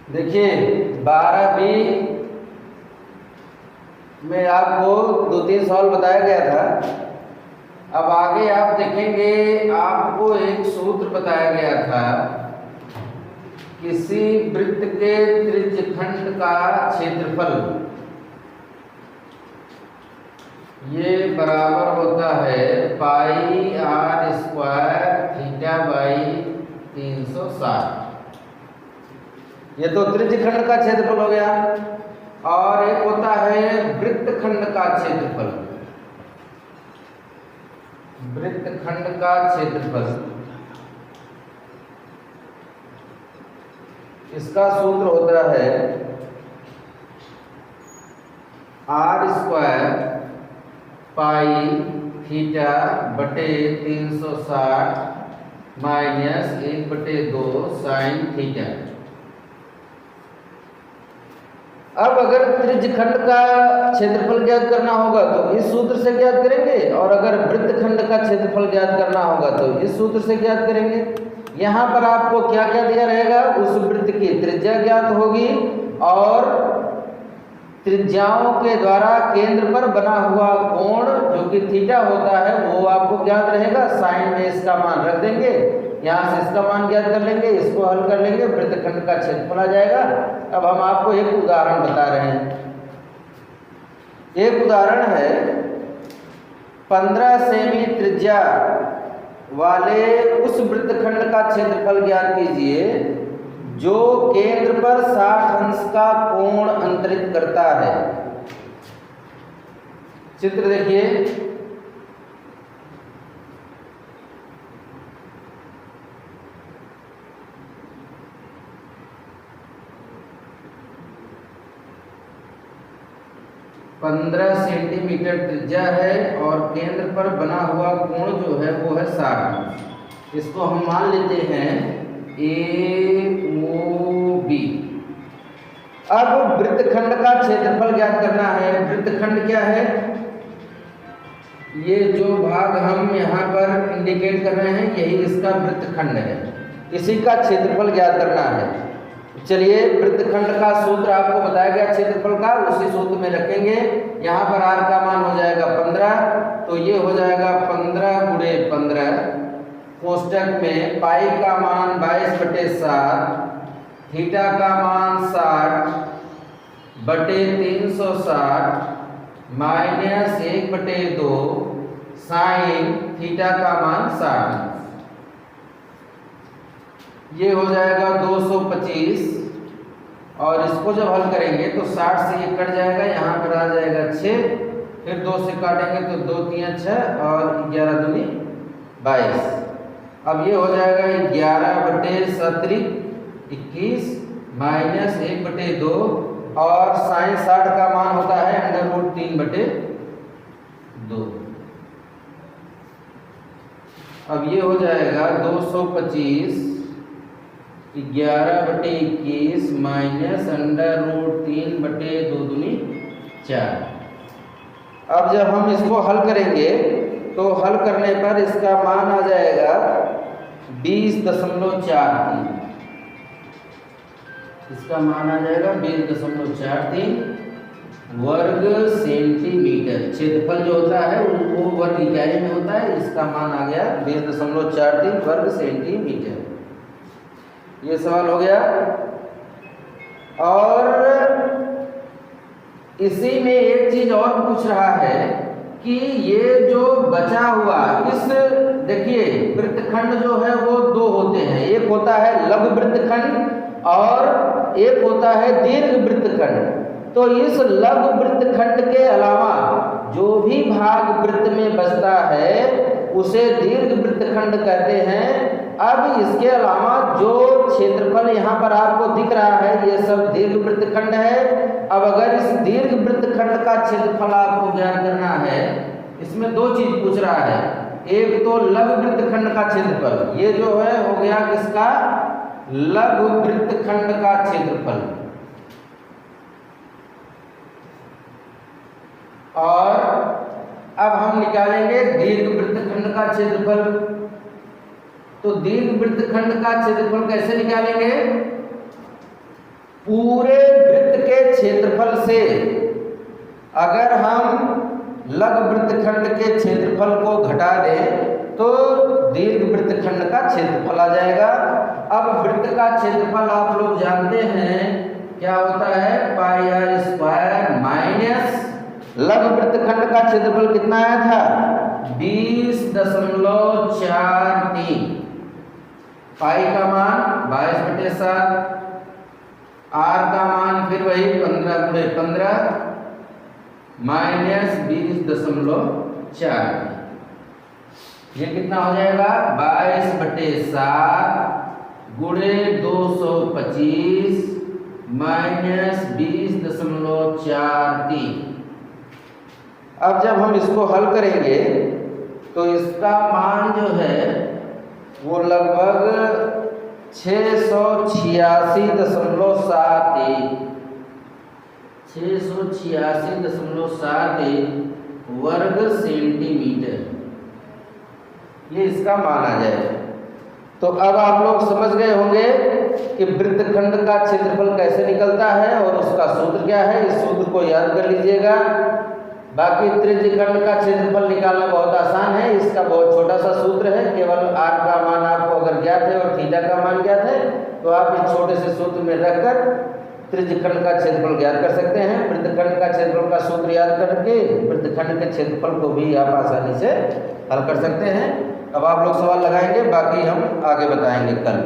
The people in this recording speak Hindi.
देखिए 12B में आपको 2-3 सवाल बताया गया था। अब आगे आप देखेंगे आपको एक सूत्र बताया गया था, किसी वृत्त के त्रिज्यखंड का क्षेत्रफल ये बराबर होता है पाई आर स्क्वायर थीटा बाई 360। ये तो त्रिज्यखंड का क्षेत्रफल हो गया। और एक होता है वृत्तखंड का क्षेत्रफल। वृत्तखंड का क्षेत्रफल, इसका सूत्र होता है आर स्क्वायर पाई थीटा बटे 360 माइनस 1/2 साइन थीटा। अब अगर त्रिज्यखंड का क्षेत्रफल ज्ञात करना होगा तो इस सूत्र से ज्ञात करेंगे, और अगर वृत्तखंड का क्षेत्रफल ज्ञात करना होगा तो इस सूत्र से ज्ञात करेंगे। यहाँ पर आपको क्या क्या दिया रहेगा, उस वृत्त की त्रिज्या ज्ञात होगी और त्रिज्याओं के द्वारा केंद्र पर बना हुआ कोण जो कि थीटा होता है वो आपको ज्ञात रहेगा। साइन में इसका मान रख देंगे, यहाँ से इसका मान ज्ञात कर लेंगे, इसको हल कर लेंगे, वृत्तखंड का क्षेत्रफल आ जाएगा। अब हम आपको एक उदाहरण बता रहे हैं। एक उदाहरण है 15 सेमी त्रिज्या वाले उस वृत्तखंड का क्षेत्रफल ज्ञात कीजिए जो केंद्र पर 60 अंश का कोण अंतरित करता है। चित्र देखिए, पंद्रह सेंटीमीटर त्रिज्या है और केंद्र पर बना हुआ कोण जो है वो है 60। इसको हम मान लेते हैं AOB। अब वृत्तखंड का क्षेत्रफल ज्ञात करना है। वृत्तखंड क्या है, ये जो भाग हम यहाँ पर इंडिकेट कर रहे हैं यही इसका वृत्तखंड है, इसी का क्षेत्रफल ज्ञात करना है। चलिए वृत्तखंड का सूत्र आपको बताया गया क्षेत्रफल का, उसी सूत्र में रखेंगे। यहाँ पर r का मान हो जाएगा 15, तो ये हो जाएगा 15 गुणे 15, कोष्टक में पाई का मान 22/7, थीटा का मान 60 बटे 360 माइनस 1/2 साइन थीटा का मान 60। ये हो जाएगा 225, और इसको जब हल करेंगे तो 60 से ये कट जाएगा, यहाँ पर आ जाएगा 6, फिर 2 से काटेंगे तो 2 3 6 और 11 दूनी 22। अब ये हो जाएगा 11/17 21 माइनस 1/2, और साइन 60 का मान होता है √3/2। अब ये हो जाएगा 225 11/21 माइनस √3/2 दूनी 4। अब जब हम इसको हल करेंगे तो हल करने पर इसका मान आ जाएगा 20.43। इसका मान आ जाएगा 20.43 वर्ग सेंटीमीटर। क्षेत्रफल जो होता है वो वर्ग इकाई में होता है, इसका मान आ गया 20.43 वर्ग सेंटीमीटर। ये सवाल हो गया। और इसी में एक चीज और पूछ रहा है कि ये जो बचा हुआ इस, देखिए वृत्तखंड जो है वो दो होते हैं, एक होता है लघु वृत्तखंड और एक होता है दीर्घ वृत्तखंड। तो इस लघु वृत्तखंड के अलावा जो भी भाग वृत्त में बचता है उसे दीर्घ वृत्तखंड कहते हैं। अब इसके अलावा जो क्षेत्रफल यहाँ पर आपको दिख रहा है ये सब दीर्घ वृत्तखंड है। अब अगर इस दीर्घ वृत्तखंड का क्षेत्रफल आपको ज्ञात करना है, इसमें दो चीज पूछ रहा है, एक तो लघु वृत्तखंड का क्षेत्रफल, ये जो है हो गया किसका, लघु वृत्तखंड का क्षेत्रफल, और अब हम निकालेंगे दीर्घ वृत्तखंड का क्षेत्रफल। तो दीर्घ वृत्तखंड का क्षेत्रफल कैसे निकालेंगे, पूरे वृत्त के क्षेत्रफल से अगर हम लघु वृत्तखंड के क्षेत्रफल को घटा दें तो दीर्घ वृत्तखंड का क्षेत्रफल आ जाएगा। अब वृत्त का क्षेत्रफल आप लोग जानते हैं क्या होता है, पाई आर स्क्वायर माइनस लघु वृत्तखंड का क्षेत्रफल कितना आया था 20.43, पाई का मान 22/7, आर का मान फिर वही 15/15 माइनस 20.4, ये कितना हो जाएगा 22/7 गुणे 225 माइनस 20.43। अब जब हम इसको हल करेंगे तो इसका मान जो है वो लगभग 686.71 वर्ग सेंटीमीटर, ये इसका मान आ जाएगा। तो अब आप लोग समझ गए होंगे कि वृत्तखंड का क्षेत्रफल कैसे निकलता है और उसका सूत्र क्या है, इस सूत्र को याद कर लीजिएगा। बाकी त्रिज्यखंड का क्षेत्रफल निकालना बहुत आसान है, इसका बहुत छोटा सा सूत्र है, केवल r का मान आपको अगर ज्ञात है और थीटा का मान ज्ञात है तो आप इस छोटे से सूत्र में रखकर त्रिज्यखंड का क्षेत्रफल ज्ञात कर सकते हैं। वृत्तखंड का क्षेत्रफल का सूत्र याद करके वृत्तखंड के क्षेत्रफल को भी आप आसानी से हल कर सकते हैं। अब आप लोग सवाल लगाएंगे, बाकी हम आगे बताएंगे कल।